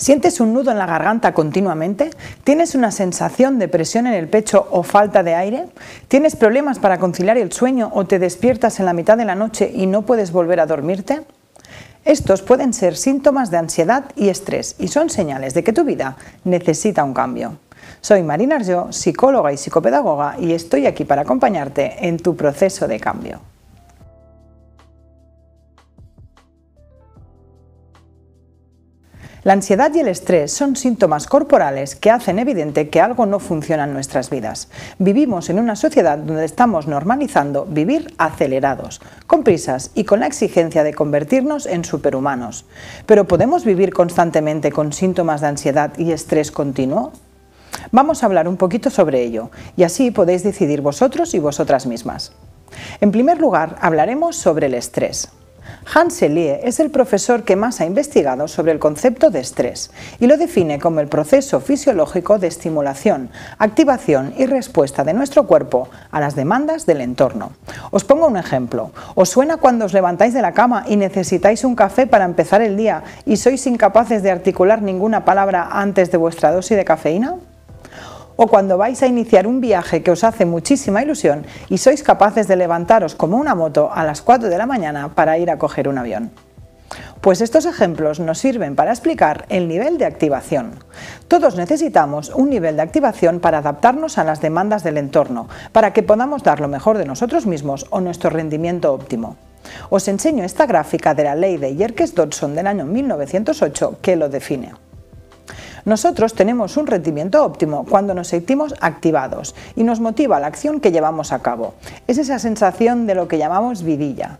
¿Sientes un nudo en la garganta continuamente? ¿Tienes una sensación de presión en el pecho o falta de aire? ¿Tienes problemas para conciliar el sueño o te despiertas en la mitad de la noche y no puedes volver a dormirte? Estos pueden ser síntomas de ansiedad y estrés y son señales de que tu vida necesita un cambio. Soy Marina Arjó, psicóloga y psicopedagoga, y estoy aquí para acompañarte en tu proceso de cambio. La ansiedad y el estrés son síntomas corporales que hacen evidente que algo no funciona en nuestras vidas. Vivimos en una sociedad donde estamos normalizando vivir acelerados, con prisas y con la exigencia de convertirnos en superhumanos. ¿Pero podemos vivir constantemente con síntomas de ansiedad y estrés continuo? Vamos a hablar un poquito sobre ello, y así podéis decidir vosotros y vosotras mismas. En primer lugar, hablaremos sobre el estrés. Hans Selye es el profesor que más ha investigado sobre el concepto de estrés y lo define como el proceso fisiológico de estimulación, activación y respuesta de nuestro cuerpo a las demandas del entorno. Os pongo un ejemplo. ¿Os suena cuando os levantáis de la cama y necesitáis un café para empezar el día y sois incapaces de articular ninguna palabra antes de vuestra dosis de cafeína? O cuando vais a iniciar un viaje que os hace muchísima ilusión y sois capaces de levantaros como una moto a las 4 de la mañana para ir a coger un avión. Pues estos ejemplos nos sirven para explicar el nivel de activación. Todos necesitamos un nivel de activación para adaptarnos a las demandas del entorno, para que podamos dar lo mejor de nosotros mismos o nuestro rendimiento óptimo. Os enseño esta gráfica de la ley de Yerkes-Dodson del año 1908 que lo define. Nosotros tenemos un rendimiento óptimo cuando nos sentimos activados y nos motiva la acción que llevamos a cabo. Es esa sensación de lo que llamamos vidilla.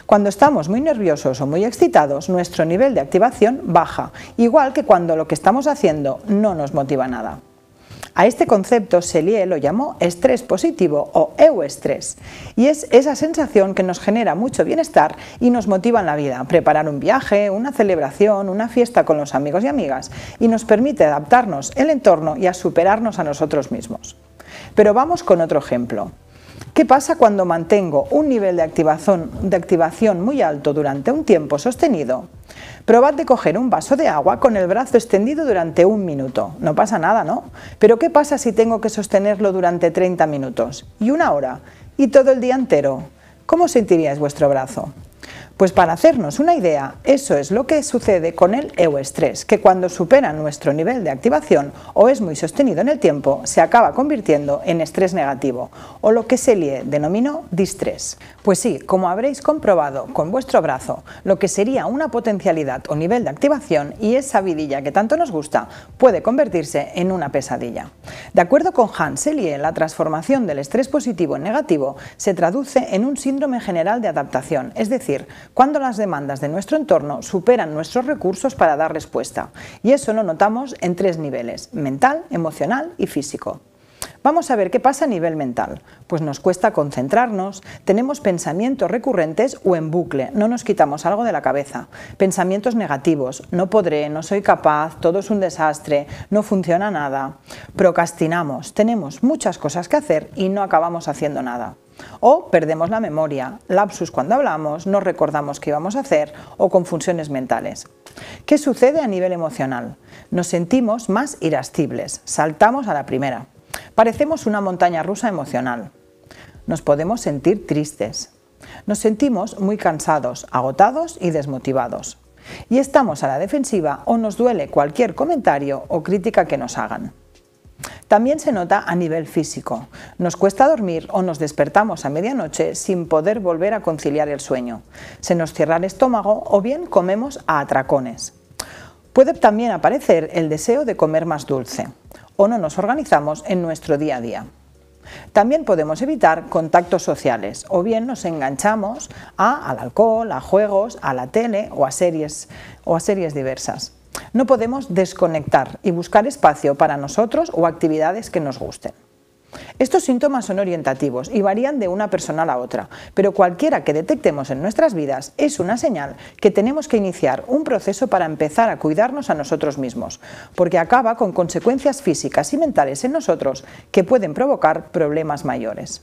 Cuando estamos muy nerviosos o muy excitados, nuestro nivel de activación baja, igual que cuando lo que estamos haciendo no nos motiva nada. A este concepto Selye lo llamó estrés positivo o euestrés, y es esa sensación que nos genera mucho bienestar y nos motiva en la vida, preparar un viaje, una celebración, una fiesta con los amigos y amigas, y nos permite adaptarnos al entorno y a superarnos a nosotros mismos. Pero vamos con otro ejemplo. ¿Qué pasa cuando mantengo un nivel de activación muy alto durante un tiempo sostenido? Probad de coger un vaso de agua con el brazo extendido durante 1 minuto. No pasa nada, ¿no? Pero ¿qué pasa si tengo que sostenerlo durante 30 minutos? ¿Y 1 hora? ¿Y todo el día entero? ¿Cómo sentiríais vuestro brazo? Pues para hacernos una idea, eso es lo que sucede con el euestrés, que cuando supera nuestro nivel de activación o es muy sostenido en el tiempo, se acaba convirtiendo en estrés negativo, o lo que Selye denominó distrés. Pues sí, como habréis comprobado con vuestro brazo, lo que sería una potencialidad o nivel de activación y esa vidilla que tanto nos gusta puede convertirse en una pesadilla. De acuerdo con Hans Selye, la transformación del estrés positivo en negativo se traduce en un síndrome general de adaptación, es decir, cuando las demandas de nuestro entorno superan nuestros recursos para dar respuesta. Y eso lo notamos en 3 niveles: mental, emocional y físico. Vamos a ver qué pasa a nivel mental. Pues nos cuesta concentrarnos, tenemos pensamientos recurrentes o en bucle, no nos quitamos algo de la cabeza. Pensamientos negativos: no podré, no soy capaz, todo es un desastre, no funciona nada. Procrastinamos, tenemos muchas cosas que hacer y no acabamos haciendo nada. O perdemos la memoria, lapsus cuando hablamos, no recordamos qué íbamos a hacer o confusiones mentales. ¿Qué sucede a nivel emocional? Nos sentimos más irascibles, saltamos a la primera. Parecemos una montaña rusa emocional. Nos podemos sentir tristes. Nos sentimos muy cansados, agotados y desmotivados. Y estamos a la defensiva o nos duele cualquier comentario o crítica que nos hagan. También se nota a nivel físico. Nos cuesta dormir o nos despertamos a medianoche sin poder volver a conciliar el sueño. Se nos cierra el estómago o bien comemos a atracones. Puede también aparecer el deseo de comer más dulce o no nos organizamos en nuestro día a día. También podemos evitar contactos sociales o bien nos enganchamos al alcohol, a juegos, a la tele o a series diversas. No podemos desconectar y buscar espacio para nosotros o actividades que nos gusten. Estos síntomas son orientativos y varían de una persona a la otra, pero cualquiera que detectemos en nuestras vidas es una señal que tenemos que iniciar un proceso para empezar a cuidarnos a nosotros mismos, porque acaba con consecuencias físicas y mentales en nosotros que pueden provocar problemas mayores.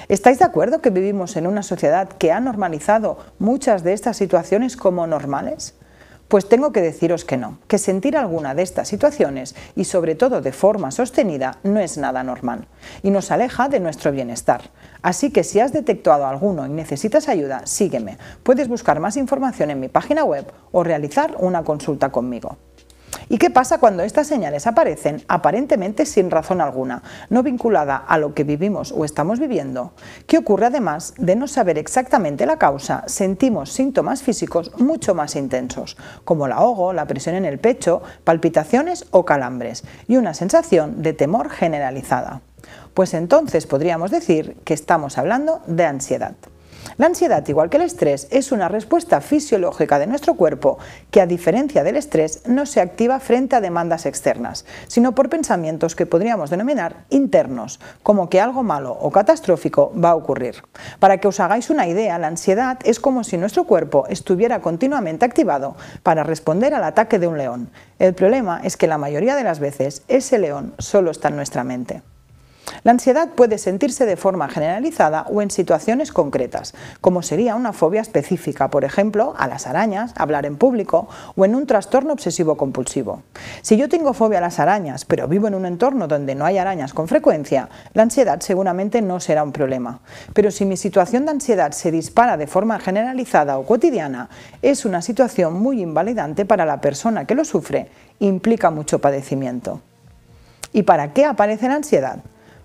¿Estáis de acuerdo que vivimos en una sociedad que ha normalizado muchas de estas situaciones como normales? Pues tengo que deciros que no, que sentir alguna de estas situaciones, y sobre todo de forma sostenida, no es nada normal y nos aleja de nuestro bienestar. Así que si has detectado alguno y necesitas ayuda, sígueme. Puedes buscar más información en mi página web o realizar una consulta conmigo. ¿Y qué pasa cuando estas señales aparecen aparentemente sin razón alguna, no vinculada a lo que vivimos o estamos viviendo? ¿Qué ocurre además de no saber exactamente la causa? Sentimos síntomas físicos mucho más intensos, como el ahogo, la presión en el pecho, palpitaciones o calambres, y una sensación de temor generalizada. Pues entonces podríamos decir que estamos hablando de ansiedad. La ansiedad, igual que el estrés, es una respuesta fisiológica de nuestro cuerpo que, a diferencia del estrés, no se activa frente a demandas externas, sino por pensamientos que podríamos denominar internos, como que algo malo o catastrófico va a ocurrir. Para que os hagáis una idea, la ansiedad es como si nuestro cuerpo estuviera continuamente activado para responder al ataque de un león. El problema es que la mayoría de las veces ese león solo está en nuestra mente. La ansiedad puede sentirse de forma generalizada o en situaciones concretas, como sería una fobia específica, por ejemplo, a las arañas, hablar en público o en un trastorno obsesivo-compulsivo. Si yo tengo fobia a las arañas, pero vivo en un entorno donde no hay arañas con frecuencia, la ansiedad seguramente no será un problema. Pero si mi situación de ansiedad se dispara de forma generalizada o cotidiana, es una situación muy invalidante para la persona que lo sufre e implica mucho padecimiento. ¿Y para qué aparece la ansiedad?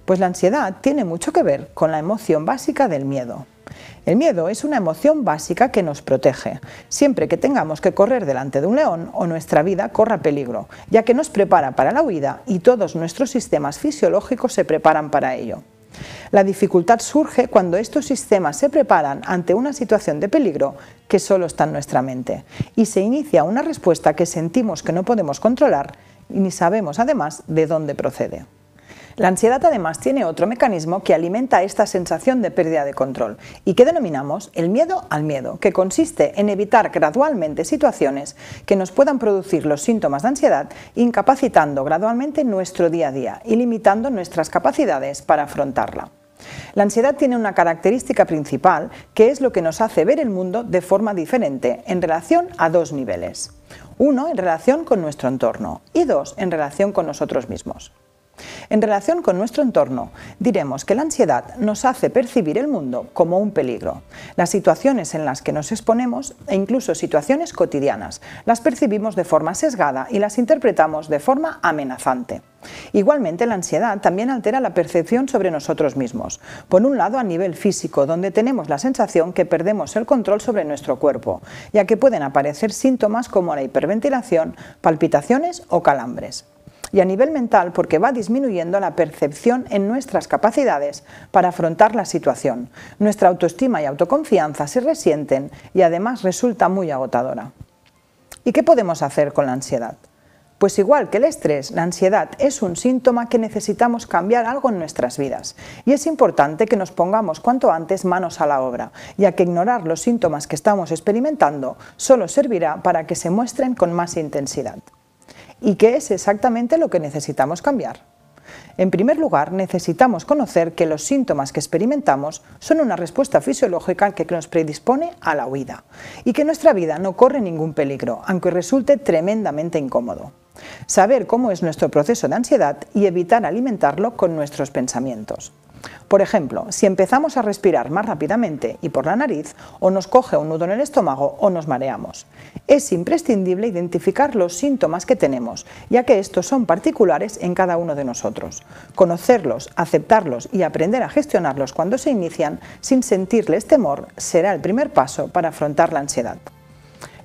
Pues la ansiedad tiene mucho que ver con la emoción básica del miedo. El miedo es una emoción básica que nos protege, siempre que tengamos que correr delante de un león o nuestra vida corra peligro, ya que nos prepara para la huida y todos nuestros sistemas fisiológicos se preparan para ello. La dificultad surge cuando estos sistemas se preparan ante una situación de peligro que solo está en nuestra mente y se inicia una respuesta que sentimos que no podemos controlar y ni sabemos además de dónde procede. La ansiedad además tiene otro mecanismo que alimenta esta sensación de pérdida de control y que denominamos el miedo al miedo, que consiste en evitar gradualmente situaciones que nos puedan producir los síntomas de ansiedad, incapacitando gradualmente nuestro día a día y limitando nuestras capacidades para afrontarla. La ansiedad tiene una característica principal que es lo que nos hace ver el mundo de forma diferente en relación a dos niveles. Uno, en relación con nuestro entorno y dos, en relación con nosotros mismos. En relación con nuestro entorno, diremos que la ansiedad nos hace percibir el mundo como un peligro. Las situaciones en las que nos exponemos, e incluso situaciones cotidianas, las percibimos de forma sesgada y las interpretamos de forma amenazante. Igualmente, la ansiedad también altera la percepción sobre nosotros mismos. Por un lado, a nivel físico, donde tenemos la sensación que perdemos el control sobre nuestro cuerpo, ya que pueden aparecer síntomas como la hiperventilación, palpitaciones o calambres. Y a nivel mental, porque va disminuyendo la percepción en nuestras capacidades para afrontar la situación. Nuestra autoestima y autoconfianza se resienten y además resulta muy agotadora. ¿Y qué podemos hacer con la ansiedad? Pues igual que el estrés, la ansiedad es un síntoma que necesitamos cambiar algo en nuestras vidas. Y es importante que nos pongamos cuanto antes manos a la obra, ya que ignorar los síntomas que estamos experimentando solo servirá para que se muestren con más intensidad. ¿Y qué es exactamente lo que necesitamos cambiar? En primer lugar, necesitamos conocer que los síntomas que experimentamos son una respuesta fisiológica que nos predispone a la huida y que nuestra vida no corre ningún peligro, aunque resulte tremendamente incómodo. Saber cómo es nuestro proceso de ansiedad y evitar alimentarlo con nuestros pensamientos. Por ejemplo, si empezamos a respirar más rápidamente y por la nariz, o nos coge un nudo en el estómago o nos mareamos. Es imprescindible identificar los síntomas que tenemos, ya que estos son particulares en cada uno de nosotros. Conocerlos, aceptarlos y aprender a gestionarlos cuando se inician sin sentirles temor será el primer paso para afrontar la ansiedad.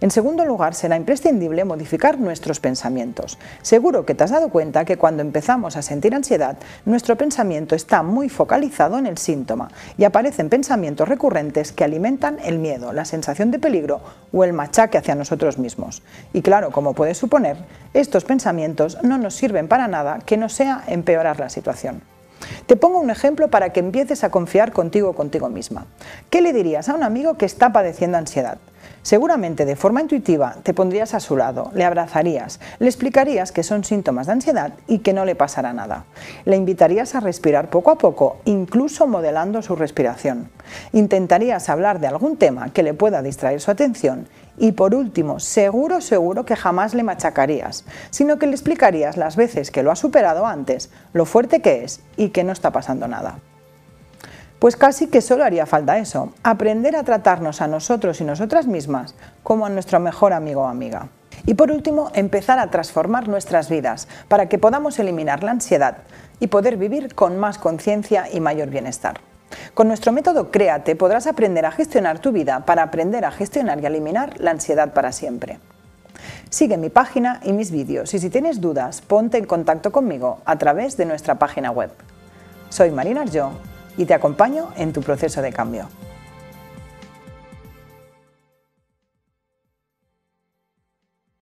En segundo lugar, será imprescindible modificar nuestros pensamientos. Seguro que te has dado cuenta que cuando empezamos a sentir ansiedad, nuestro pensamiento está muy focalizado en el síntoma y aparecen pensamientos recurrentes que alimentan el miedo, la sensación de peligro o el machaque hacia nosotros mismos. Y claro, como puedes suponer, estos pensamientos no nos sirven para nada que no sea empeorar la situación. Te pongo un ejemplo para que empieces a confiar contigo o contigo misma. ¿Qué le dirías a un amigo que está padeciendo ansiedad? Seguramente de forma intuitiva te pondrías a su lado, le abrazarías, le explicarías que son síntomas de ansiedad y que no le pasará nada. Le invitarías a respirar poco a poco, incluso modelando su respiración. Intentarías hablar de algún tema que le pueda distraer su atención y por último, seguro que jamás le machacarías, sino que le explicarías las veces que lo ha superado antes, lo fuerte que es y que no está pasando nada. Pues casi que solo haría falta eso, aprender a tratarnos a nosotros y nosotras mismas como a nuestro mejor amigo o amiga. Y por último, empezar a transformar nuestras vidas para que podamos eliminar la ansiedad y poder vivir con más conciencia y mayor bienestar. Con nuestro método Créate podrás aprender a gestionar tu vida para aprender a gestionar y eliminar la ansiedad para siempre. Sigue mi página y mis vídeos y si tienes dudas, ponte en contacto conmigo a través de nuestra página web. Soy Marina Arjó y te acompaño en tu proceso de cambio.